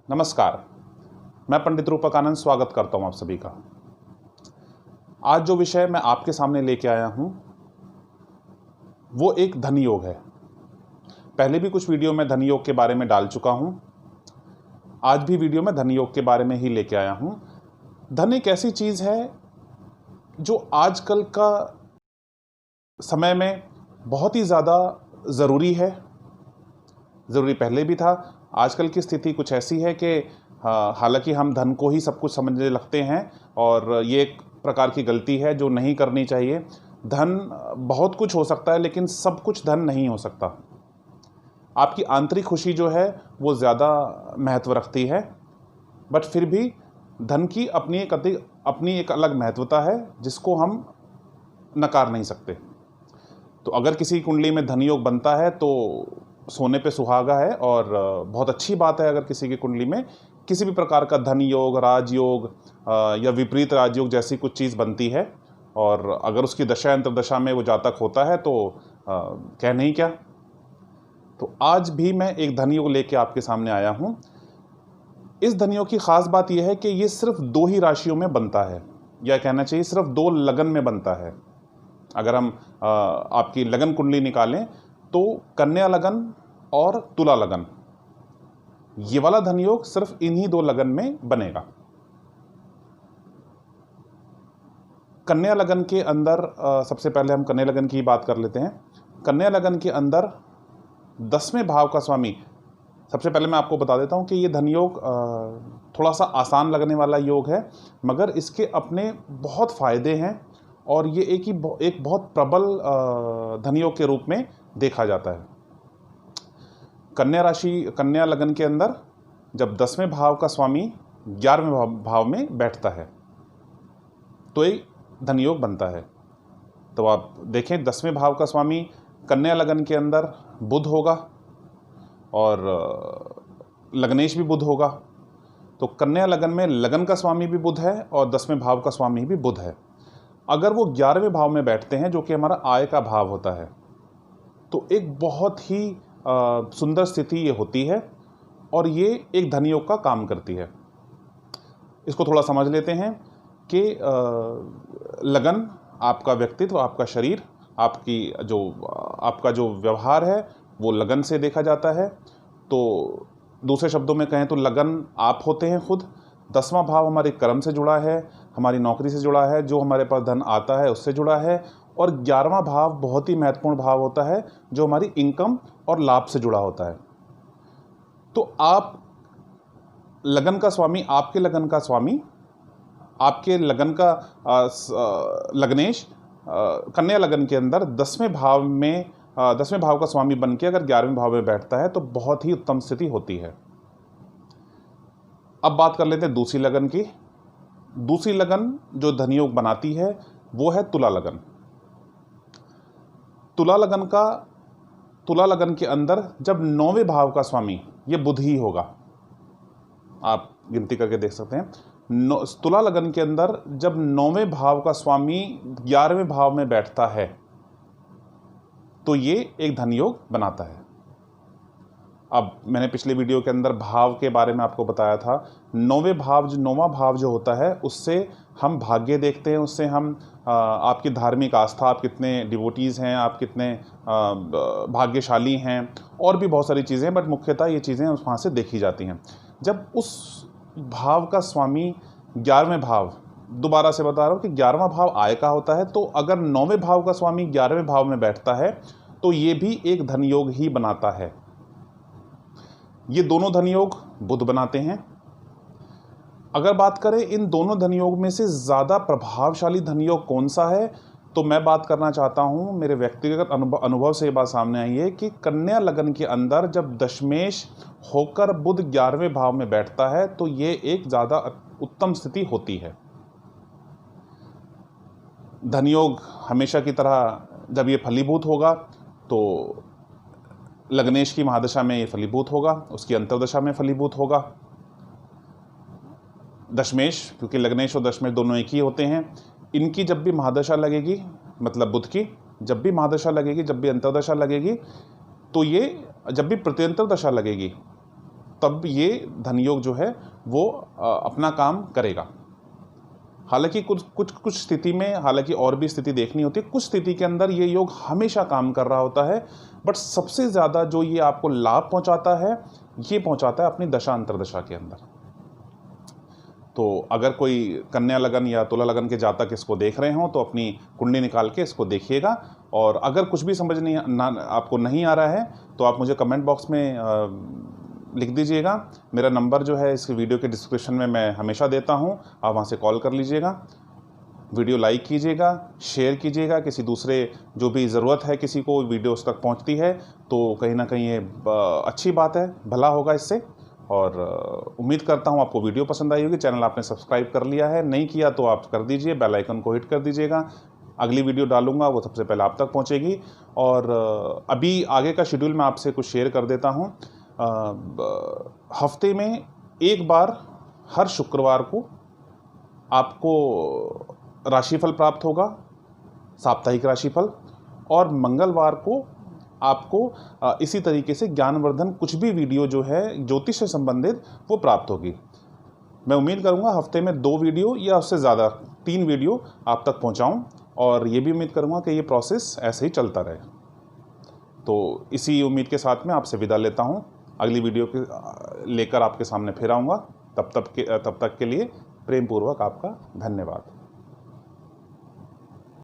नमस्कार, मैं पंडित रूपक आनंद स्वागत करता हूं आप सभी का। आज जो विषय मैं आपके सामने लेके आया हूं वो एक धन योग है। पहले भी कुछ वीडियो में धन योग के बारे में डाल चुका हूं। आज भी वीडियो में धन योग के बारे में ही लेके आया हूं। धन एक ऐसी चीज़ है जो आजकल का समय में बहुत ही ज़्यादा ज़रूरी है। ज़रूरी पहले भी था। आजकल की स्थिति कुछ ऐसी है कि हालांकि हम धन को ही सब कुछ समझने लगते हैं और ये एक प्रकार की गलती है जो नहीं करनी चाहिए। धन बहुत कुछ हो सकता है लेकिन सब कुछ धन नहीं हो सकता। आपकी आंतरिक खुशी जो है वो ज़्यादा महत्व रखती है, बट फिर भी धन की अपनी एक अलग महत्वता है जिसको हम नकार नहीं सकते। तो अगर किसी कुंडली में धन योग बनता है तो सोने पे सुहागा है और बहुत अच्छी बात है। अगर किसी की कुंडली में किसी भी प्रकार का धन योग, राजयोग या विपरीत राजयोग जैसी कुछ चीज़ बनती है और अगर उसकी दशा अंतर्दशा में वो जातक होता है तो कहने ही क्या। तो आज भी मैं एक धन योग लेके आपके सामने आया हूँ। इस धन योग की खास बात यह है कि ये सिर्फ 2 ही राशियों में बनता है, या कहना चाहिए सिर्फ 2 लगन में बनता है। अगर हम आपकी लगन कुंडली निकालें तो कन्या लगन और तुला लगन, ये वाला धन योग सिर्फ इन्हीं 2 लगन में बनेगा। कन्या लगन के अंदर सबसे पहले हम कन्या लगन की बात कर लेते हैं। कन्या लगन के अंदर 10वें भाव का स्वामी, सबसे पहले मैं आपको बता देता हूं कि ये धन योग थोड़ा सा आसान लगने वाला योग है, मगर इसके अपने बहुत फायदे हैं और ये एक बहुत प्रबल धन योग के रूप में देखा जाता है। कन्या लगन के अंदर जब 10वें भाव का स्वामी 11वें भाव में बैठता है तो एक धन योग बनता है। तो आप देखें 10वें भाव का स्वामी कन्या लगन के अंदर बुध होगा और लग्नेश भी बुध होगा। तो कन्या लगन में लगन का स्वामी भी बुध है और 10वें भाव का स्वामी भी बुध है। अगर वो 11वें भाव में बैठते हैं जो कि हमारा आय का भाव होता है, तो एक बहुत ही सुंदर स्थिति ये होती है और ये एक धन योग का काम करती है। इसको थोड़ा समझ लेते हैं कि लगन आपका व्यक्तित्व, आपका शरीर, आपका जो व्यवहार है वो लगन से देखा जाता है। तो दूसरे शब्दों में कहें तो लगन आप होते हैं खुद। 10वां भाव हमारे कर्म से जुड़ा है, हमारी नौकरी से जुड़ा है, जो हमारे पास धन आता है उससे जुड़ा है। और 11वां भाव बहुत ही महत्वपूर्ण भाव होता है जो हमारी इनकम और लाभ से जुड़ा होता है। तो आप लगन का स्वामी, आपके लगन का स्वामी, आपके लगन का लग्नेश कन्या लगन के अंदर 10वें भाव का स्वामी बन के अगर 11वें भाव में बैठता है तो बहुत ही उत्तम स्थिति होती है। अब बात कर लेते हैं दूसरी लगन की। दूसरी लगन जो धन योग बनाती है वो है तुला लगन। तुला लगन के अंदर जब 9वें भाव का स्वामी, ये बुध ही होगा, आप गिनती करके देख सकते हैं। तुला लगन के अंदर जब 9वें भाव का स्वामी 11वें भाव में बैठता है तो ये एक धन योग बनाता है। अब मैंने पिछले वीडियो के अंदर भाव के बारे में आपको बताया था। 9वां भाव जो होता है उससे हम भाग्य देखते हैं, उससे हम आपकी धार्मिक आस्था, आप कितने डिवोटीज़ हैं, आप कितने भाग्यशाली हैं, और भी बहुत सारी चीज़ें, बट मुख्यतः ये चीज़ें वहाँ से देखी जाती हैं। जब उस भाव का स्वामी 11वें भाव, दोबारा से बता रहा हूँ कि 11वां भाव आय का होता है, तो अगर 9वें भाव का स्वामी 11वें भाव में बैठता है तो ये भी एक धन योग ही बनाता है। ये दोनों धन योग बुध बनाते हैं। अगर बात करें इन दोनों धन योग में से ज़्यादा प्रभावशाली धन योग कौन सा है, तो मैं बात करना चाहता हूँ, मेरे व्यक्तिगत अनुभव से ये बात सामने आई है कि कन्या लगन के अंदर जब दशमेश होकर बुध 11वें भाव में बैठता है तो ये एक ज़्यादा उत्तम स्थिति होती है। धन योग हमेशा की तरह जब ये फलीभूत होगा तो लग्नेश की महादशा में ये फलीभूत होगा, उसकी अंतर्दशा में फलीभूत होगा। दशमेश, क्योंकि लग्नेश और दशमेश दोनों एक ही होते हैं, इनकी जब भी महादशा लगेगी, मतलब बुध की जब भी महादशा लगेगी, जब भी अंतर्दशा लगेगी, तो ये जब भी प्रत्यंतर दशा लगेगी तब ये धन योग जो है वो अपना काम करेगा। हालांकि कुछ स्थिति में, हालांकि और भी स्थिति देखनी होती है, कुछ स्थिति के अंदर ये योग हमेशा काम कर रहा होता है, बट सबसे ज़्यादा जो ये आपको लाभ पहुंचाता है, ये पहुंचाता है अपनी दशा अंतर्दशा के अंदर। तो अगर कोई कन्या लगन या तुला लगन के जातक इसको देख रहे हों तो अपनी कुंडली निकाल के इसको देखिएगा। और अगर कुछ भी समझ आपको नहीं आ रहा है तो आप मुझे कमेंट बॉक्स में लिख दीजिएगा। मेरा नंबर जो है इस वीडियो के डिस्क्रिप्शन में मैं हमेशा देता हूं, आप वहां से कॉल कर लीजिएगा। वीडियो लाइक कीजिएगा, शेयर कीजिएगा, किसी दूसरे जो भी ज़रूरत है किसी को वीडियो उस तक पहुंचती है तो कहीं ना कहीं ये अच्छी बात है, भला होगा इससे। और उम्मीद करता हूं आपको वीडियो पसंद आई होगी। चैनल आपने सब्सक्राइब कर लिया है, नहीं किया तो आप कर दीजिए, बेल आइकन को हिट कर दीजिएगा। अगली वीडियो डालूंगा वो सबसे पहले आप तक पहुंचेगी। और अभी आगे का शेड्यूल मैं आपसे कुछ शेयर कर देता हूं। हफ्ते में एक बार हर शुक्रवार को आपको राशिफल प्राप्त होगा, साप्ताहिक राशिफल, और मंगलवार को आपको इसी तरीके से ज्ञानवर्धन कुछ भी वीडियो जो है ज्योतिष से संबंधित वो प्राप्त होगी। मैं उम्मीद करूंगा हफ्ते में 2 वीडियो या उससे ज़्यादा 3 वीडियो आप तक पहुंचाऊं, और ये भी उम्मीद करूंगा कि ये प्रोसेस ऐसे ही चलता रहे। तो इसी उम्मीद के साथ में आपसे विदा लेता हूं। अगली वीडियो के लेकर आपके सामने फिर आऊँगा। तब तक के लिए प्रेम पूर्वक आपका धन्यवाद।